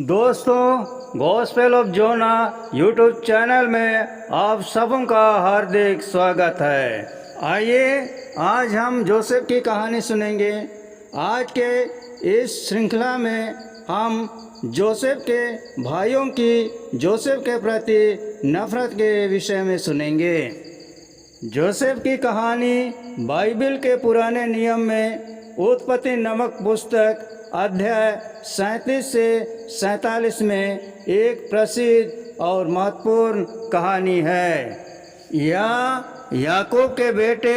दोस्तों, gospel of जोना YouTube channel में आप सबों का हार्दिक स्वागत है। आइए आज हम जोसेफ की कहानी सुनेंगे। आज के इस श्रृंखला में हम जोसेफ के भाइयों की जोसेफ के प्रति नफरत के विषय में सुनेंगे। जोसेफ की कहानी बाइबल के पुराने नियम में उत्पत्ति नामक पुस्तक अध्याय 37 से 47 में एक प्रसिद्ध और महत्वपूर्ण कहानी है। यह याकूब के बेटे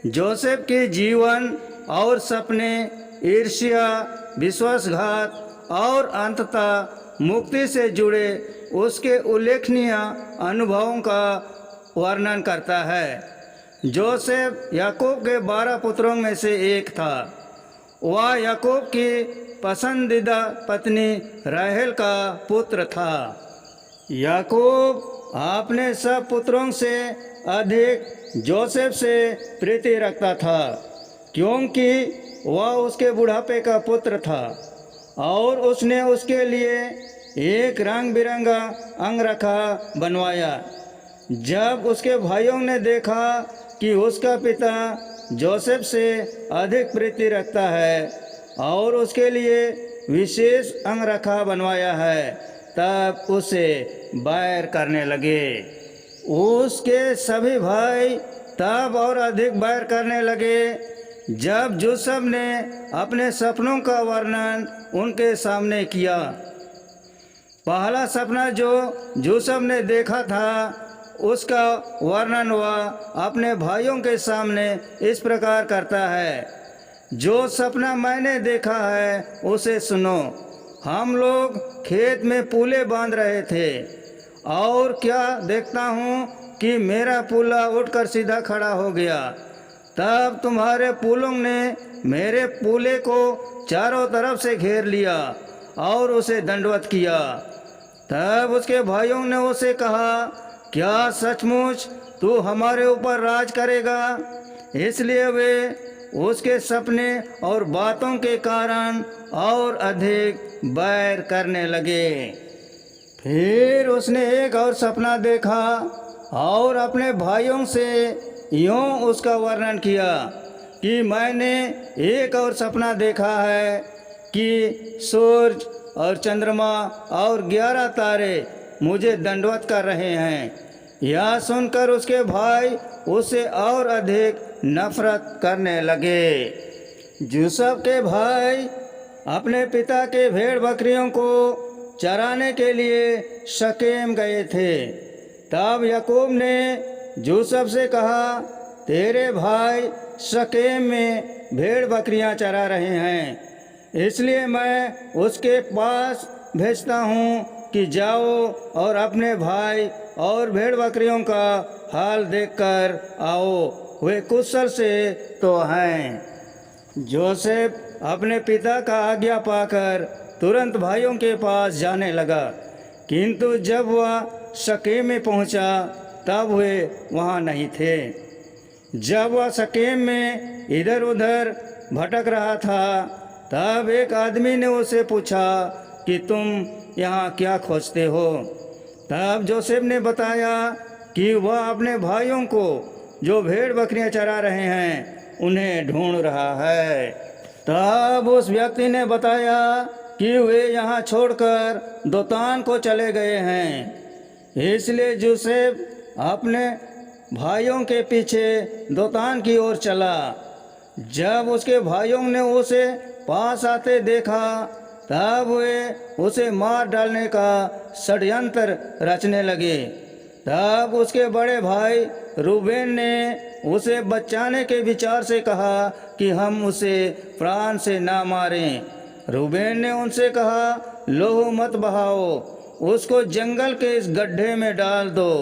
जोसेफ के जीवन और सपने, ईर्ष्या, विश्वासघात और अंततः मुक्ति से जुड़े उसके उल्लेखनीय अनुभवों का वर्णन करता है। जोसेफ याकूब के 12 पुत्रों में से एक था। वह याकूब की पसंदीदा पत्नी राहेल का पुत्र था। याकूब अपने सब पुत्रों से अधिक जोसेफ से प्रीति रखता था, क्योंकि वह उसके बुढ़ापे का पुत्र था और उसने उसके लिए एक रंग बिरंगा अंगरखा बनवाया। जब उसके भाइयों ने देखा कि उसका पिता जोसेफ से अधिक प्रीति रखता है और उसके लिए विशेष अंगरखा बनवाया है, तब उसे बैर करने लगे। उसके सभी भाई तब और अधिक बैर करने लगे जब जोसेफ ने अपने सपनों का वर्णन उनके सामने किया। पहला सपना जो जोसेफ ने देखा था, उसका वर्णन वह अपने भाइयों के सामने इस प्रकार करता है। जो सपना मैंने देखा है उसे सुनो। हम लोग खेत में पूले बांध रहे थे और क्या देखता हूँ कि मेरा पूला उठकर सीधा खड़ा हो गया। तब तुम्हारे पूलों ने मेरे पूले को चारों तरफ से घेर लिया और उसे दंडवत किया। तब उसके भाइयों ने उसे कहा, क्या सचमुच तू हमारे ऊपर राज करेगा? इसलिए वे उसके सपने और बातों के कारण और अधिक बैर करने लगे। फिर उसने एक और सपना देखा और अपने भाइयों से यूँ उसका वर्णन किया कि मैंने एक और सपना देखा है कि सूरज और चंद्रमा और 11 तारे मुझे दंडवत कर रहे हैं। यह सुनकर उसके भाई उसे और अधिक नफरत करने लगे। जोसेफ के भाई अपने पिता के भेड़ बकरियों को चराने के लिए शकेम गए थे। तब याकूब ने जोसेफ से कहा, तेरे भाई शकेम में भेड़ बकरियां चरा रहे हैं, इसलिए मैं उसके पास भेजता हूँ कि जाओ और अपने भाई और भेड़ बकरियों का हाल देखकर आओ, वे कुशल से तो हैं। जोसेफ अपने पिता का आज्ञा पाकर तुरंत भाइयों के पास जाने लगा, किंतु जब वह शकेम में पहुंचा तब वे वहां नहीं थे। जब वह शकेम में इधर उधर भटक रहा था, तब एक आदमी ने उसे पूछा कि तुम यहाँ क्या खोजते हो? तब जोसेफ ने बताया कि वह अपने भाइयों को जो भेड़ बकरियां चरा रहे हैं उन्हें ढूंढ रहा है। तब उस व्यक्ति ने बताया कि वे यहाँ छोड़कर दोतान को चले गए हैं। इसलिए जोसेफ अपने भाइयों के पीछे दोतान की ओर चला। जब उसके भाइयों ने उसे पास आते देखा, तब वे उसे मार डालने का षड्यंत्र रचने लगे। तब उसके बड़े भाई रूबेन ने उसे बचाने के विचार से कहा कि हम उसे प्राण से ना मारें। रूबेन ने उनसे कहा, लहू मत बहाओ, उसको जंगल के इस गड्ढे में डाल दो।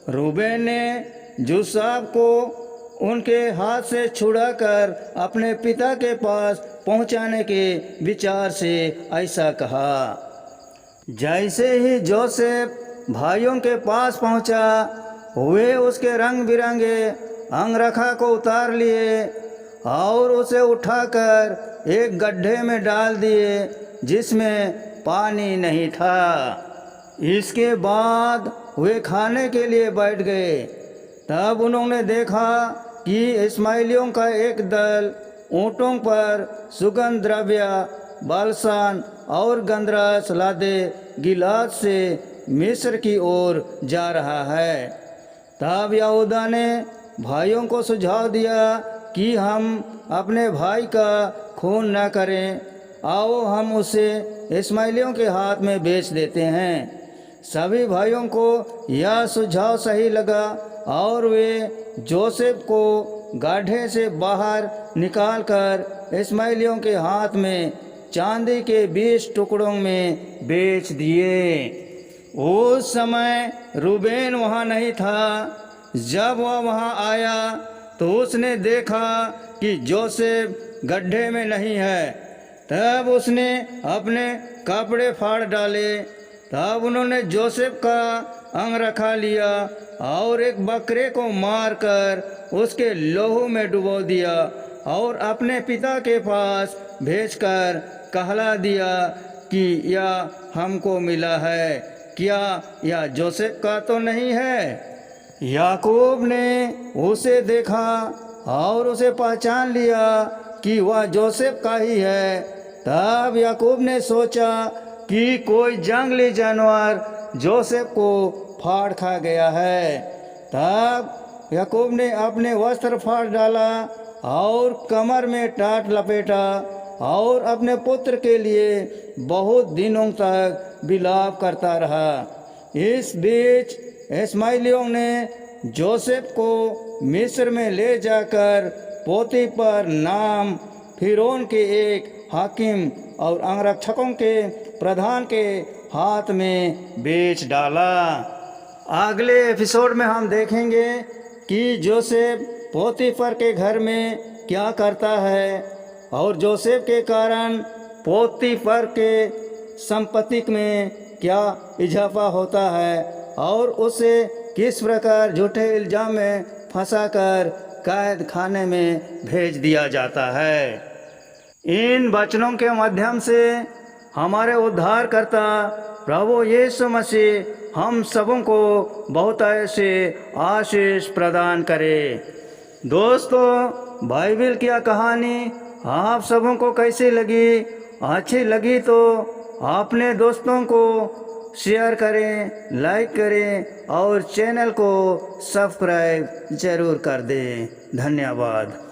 रूबेन ने जोसेफ को उनके हाथ से छुड़ाकर अपने पिता के पास पहुंचाने के विचार से ऐसा कहा। जैसे ही जोसेफ भाइयों के पास पहुंचा, वे उसके रंग बिरंगे अंगरखा को उतार लिए और उसे उठाकर एक गड्ढे में डाल दिए, जिसमें पानी नहीं था। इसके बाद वे खाने के लिए बैठ गए। तब उन्होंने देखा कि इस्माइलियों का एक दल ऊँटों पर सुगंध द्रव्य, बालसान और गंधरस लादे गिलाद से मिस्र की ओर जा रहा है। तब यहूदा ने भाइयों को सुझाव दिया कि हम अपने भाई का खून न करें, आओ हम उसे इस्माइलियों के हाथ में बेच देते हैं। सभी भाइयों को यह सुझाव सही लगा और वे जोसेफ को गाढ़े से बाहर निकालकर इस्माइलियों के हाथ में चांदी के 20 टुकड़ों में बेच दिए। उस समय रूबेन वहाँ नहीं था। जब वह वहाँ आया तो उसने देखा कि जोसेफ गड्ढे में नहीं है। तब उसने अपने कपड़े फाड़ डाले। तब उन्होंने जोसेफ का अंगरखा लिया और एक बकरे को मारकर उसके लहू में डुबो दिया और अपने पिता के पास भेजकर कहला दिया कि यह हमको मिला है, क्या यह जोसेफ का तो नहीं है? याकूब ने उसे देखा और उसे पहचान लिया कि वह जोसेफ का ही है। तब याकूब ने सोचा कि कोई जंगली जानवर जोसेफ को फाड़ खा गया है। तब याकूब ने अपने वस्त्र फाड़ डाला और कमर में टाट लपेटा और अपने पुत्र के लिए बहुत दिनों तक विलाप करता रहा। इस बीच इस्माइलियों ने जोसेफ को मिस्र में ले जाकर पोतीफर नाम फिरौन के एक हाकिम और अंगरक्षकों के प्रधान के हाथ में बेच डाला। अगले एपिसोड में हम देखेंगे कि जोसेफ पोतीफर के घर में क्या करता है और जोसेफ के कारण पोतीफर के संपत्ति में क्या इजाफा होता है और उसे किस प्रकार झूठे इल्जाम में फंसाकर कैद खाने में भेज दिया जाता है। इन वचनों के माध्यम से हमारे उद्धारकर्ता प्रभु यीशु मसीह हम सबों को बहुत ऐसे आशीष प्रदान करे। दोस्तों, बाइबल की कहानी आप सबों को कैसी लगी? अच्छी लगी तो अपने दोस्तों को शेयर करें, लाइक करें और चैनल को सब्सक्राइब जरूर कर दें। धन्यवाद।